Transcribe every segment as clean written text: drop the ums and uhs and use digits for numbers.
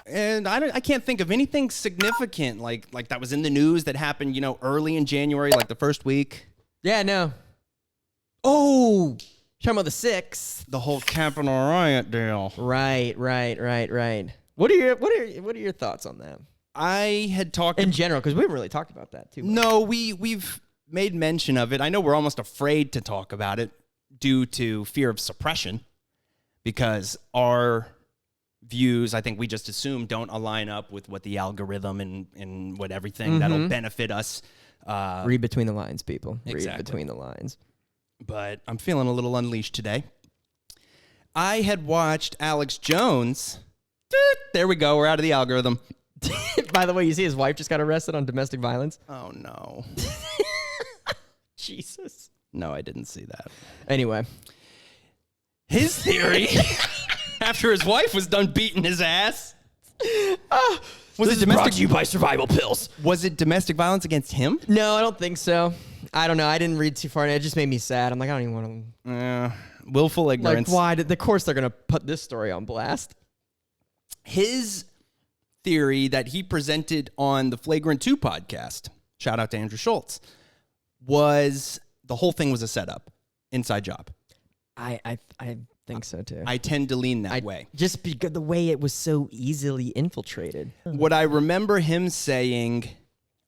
And I can't think of anything significant like that was in the news that happened, early in January, like the first week. Yeah, no. Oh, talking about the 6th. The whole Capitol riot deal. Right. What are your thoughts on that? I had talked in general, because we haven't really talked about that too much. No, we've made mention of it. I know we're almost afraid to talk about it due to fear of suppression, because our views, I think we just assume, don't align up with what the algorithm and what everything that'll benefit us. Read between the lines, people. Exactly. Read between the lines. But I'm feeling a little unleashed today. I had watched Alex Jones. There we go. We're out of the algorithm. By the way, you see his wife just got arrested on domestic violence? Oh, no. Jesus. No, I didn't see that. Anyway. His theory, after his wife was done beating his ass. Was it brought to you by survival pills? Was it domestic violence against him? No, I don't think so. I don't know. I didn't read too far. It just made me sad. I'm like, I don't even want to. Willful ignorance. Like, why? Of course they're going to put this story on blast. His theory that he presented on the Flagrant 2 podcast, shout out to Andrew Schultz, was the whole thing was a setup, inside job. I think so too. I tend to lean that way. Just because the way it was so easily infiltrated. What I remember him saying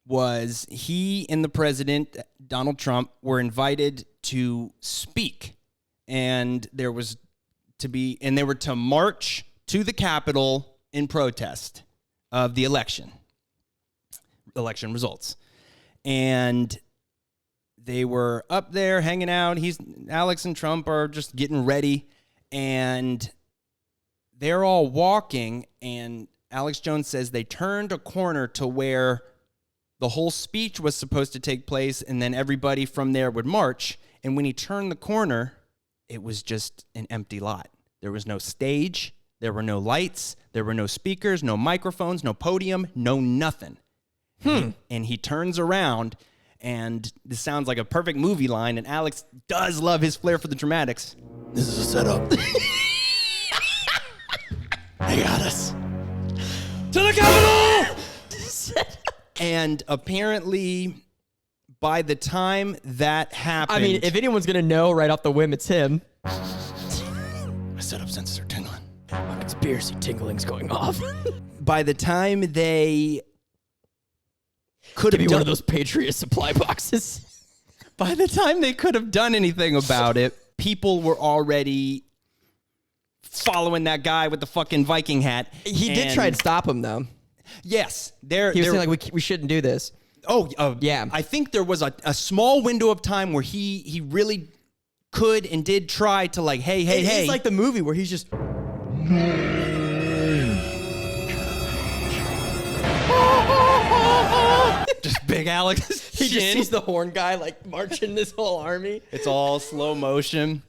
was he and the president, Donald Trump, were invited to speak, and they were to march to the Capitol in protest of the election results. And they were up there hanging out. Alex and Trump are just getting ready, and they're all walking, and Alex Jones says they turned a corner to where the whole speech was supposed to take place, and then everybody from there would march. And when he turned the corner, it was just an empty lot. There was no stage. There were no lights. There were no speakers, no microphones, no podium, no nothing. And he turns around, and this sounds like a perfect movie line, and Alex does love his flair for the dramatics. This is a setup. They got us. To the Capitol! And apparently, by the time that happened... I mean, if anyone's going to know right off the whim, it's him. My setup senses are tingling. My conspiracy tingling's going off. By the time they could have done one of those Patriot supply boxes. By the time they could have done anything about it, people were already following that guy with the fucking Viking hat. He did try and stop him, though. Yes. He was saying, like, we shouldn't do this. Yeah. I think there was a small window of time where he really could and did try to, like, hey. It's like the movie where he's just... Just big Alex. He just sees the horn guy like marching this whole army. It's all slow motion.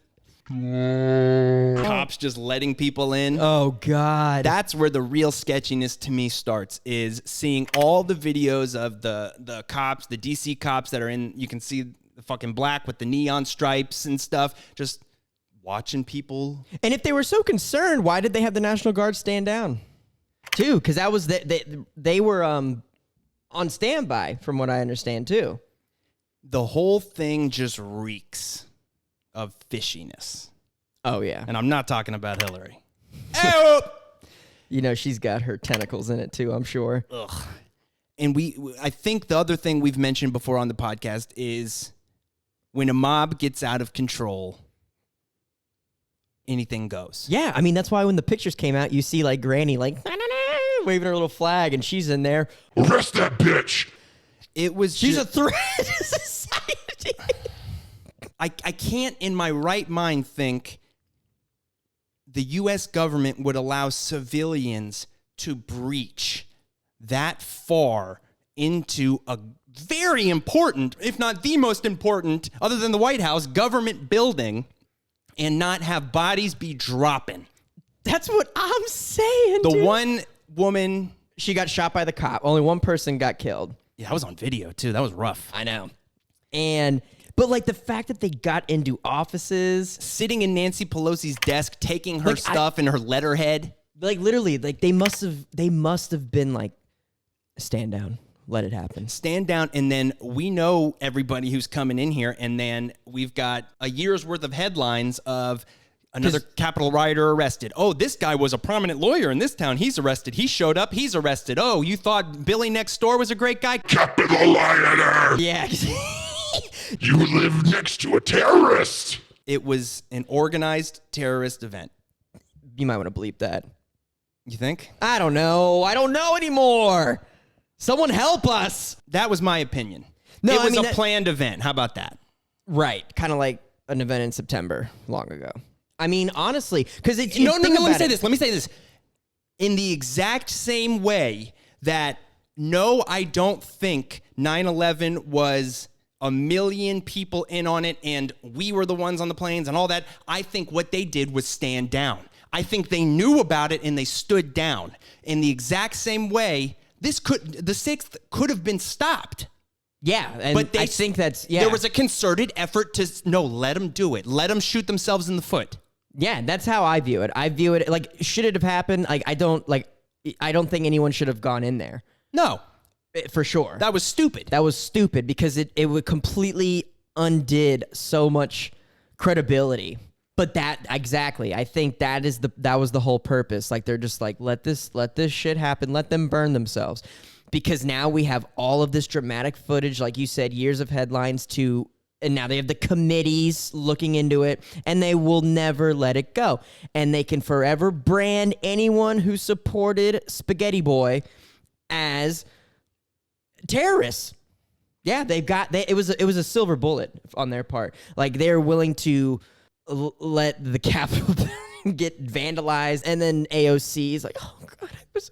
Cops just letting people in. Oh, God. That's where the real sketchiness to me starts, is seeing all the videos of the cops, the DC cops that are in, you can see the fucking black with the neon stripes and stuff, just watching people. And if they were so concerned, why did they have the National Guard stand down? Too, because that was they were on standby, from what I understand, too. The whole thing just reeks of fishiness. Oh, yeah. And I'm not talking about Hillary. You know, she's got her tentacles in it, too, I'm sure. Ugh. And I think the other thing we've mentioned before on the podcast is when a mob gets out of control, anything goes. Yeah, I mean, that's why when the pictures came out, you see, like, Granny, like, waving her little flag, and she's in there. Arrest that bitch! She's a threat to society. I can't in my right mind think the U.S. government would allow civilians to breach that far into a very important, if not the most important, other than the White House, government building, and not have bodies be dropping. That's what I'm saying, The one woman... She got shot by the cop. Only one person got killed. Yeah, that was on video, too. That was rough. I know. But, like, the fact that they got into offices... Sitting in Nancy Pelosi's desk, taking her stuff in her letterhead. Like literally, like they must have been like, stand down, let it happen. Stand down, and then we know everybody who's coming in here, and then we've got a year's worth of headlines of another Capitol rioter arrested. Oh, this guy was a prominent lawyer in this town. He's arrested. He showed up. He's arrested. Oh, you thought Billy next door was a great guy? Capitol rioter! Yeah. You live next to a terrorist! It was an organized terrorist event. You might want to bleep that. You think? I don't know anymore. Someone help us. That was my opinion. No, it was I mean, a planned event. How about that? Right. Kind of like an event in September long ago. I mean, honestly, because it's... No, let me say this. Let me say this. In the exact same way that, no, I don't think 9/11 was a million people in on it and we were the ones on the planes and all that. I think what they did was stand down. I think they knew about it and they stood down. In the exact same way, the 6th could have been stopped. Yeah, and But I think that's... Yeah. There was a concerted effort to, no, let them do it. Let them shoot themselves in the foot. Yeah, that's how I view it. I view it like, should it have happened? Like, I don't think anyone should have gone in there. No. For sure. That was stupid. That was stupid because it would completely undid so much credibility. But exactly, I think that was the whole purpose. Like, they're just like, let this shit happen. Let them burn themselves. Because now we have all of this dramatic footage, like you said, years of headlines and now they have the committees looking into it, and they will never let it go. And they can forever brand anyone who supported Spaghetti Boy as terrorists. Yeah, it was a silver bullet on their part. Like, they're willing to let the Capitol get vandalized, and then AOC is like, oh God, I was,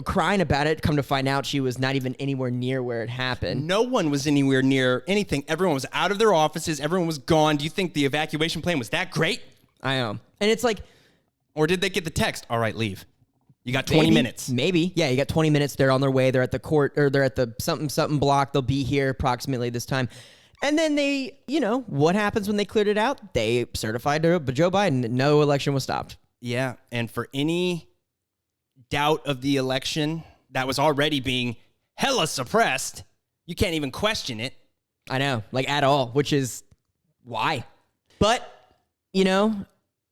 crying about it. Come to find out, she was not even anywhere near where it happened. No one was anywhere near anything. Everyone was out of their offices. Everyone was gone. Do you think the evacuation plan was that great? I know. And it's like... Or did they get the text? All right, leave. You got 20 minutes. Maybe. Yeah, you got 20 minutes. They're on their way. They're at the court, or they're at the something block. They'll be here approximately this time. And then they, what happens when they cleared it out? They certified Joe Biden. No election was stopped. Yeah, and for any doubt of the election that was already being hella suppressed, you can't even question it. I know, like at all, which is why. But, Joe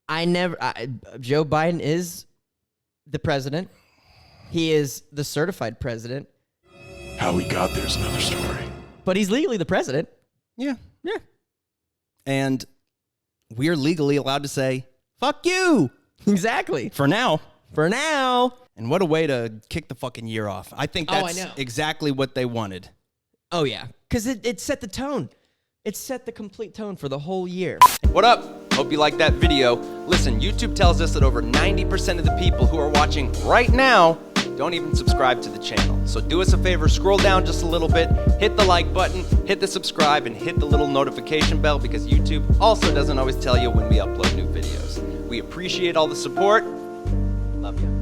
Biden is the president. He is the certified president. How he got there's another story. But he's legally the president. Yeah. Yeah. And we're legally allowed to say, fuck you. Exactly. For now. And what a way to kick the fucking year off. I think that's exactly what they wanted. Oh, yeah. Because it set the tone. It set the complete tone for the whole year. What up? Hope you liked that video. Listen, YouTube tells us that over 90% of the people who are watching right now don't even subscribe to the channel. So do us a favor, scroll down just a little bit, hit the like button, hit the subscribe, and hit the little notification bell, because YouTube also doesn't always tell you when we upload new videos. We appreciate all the support. Love you.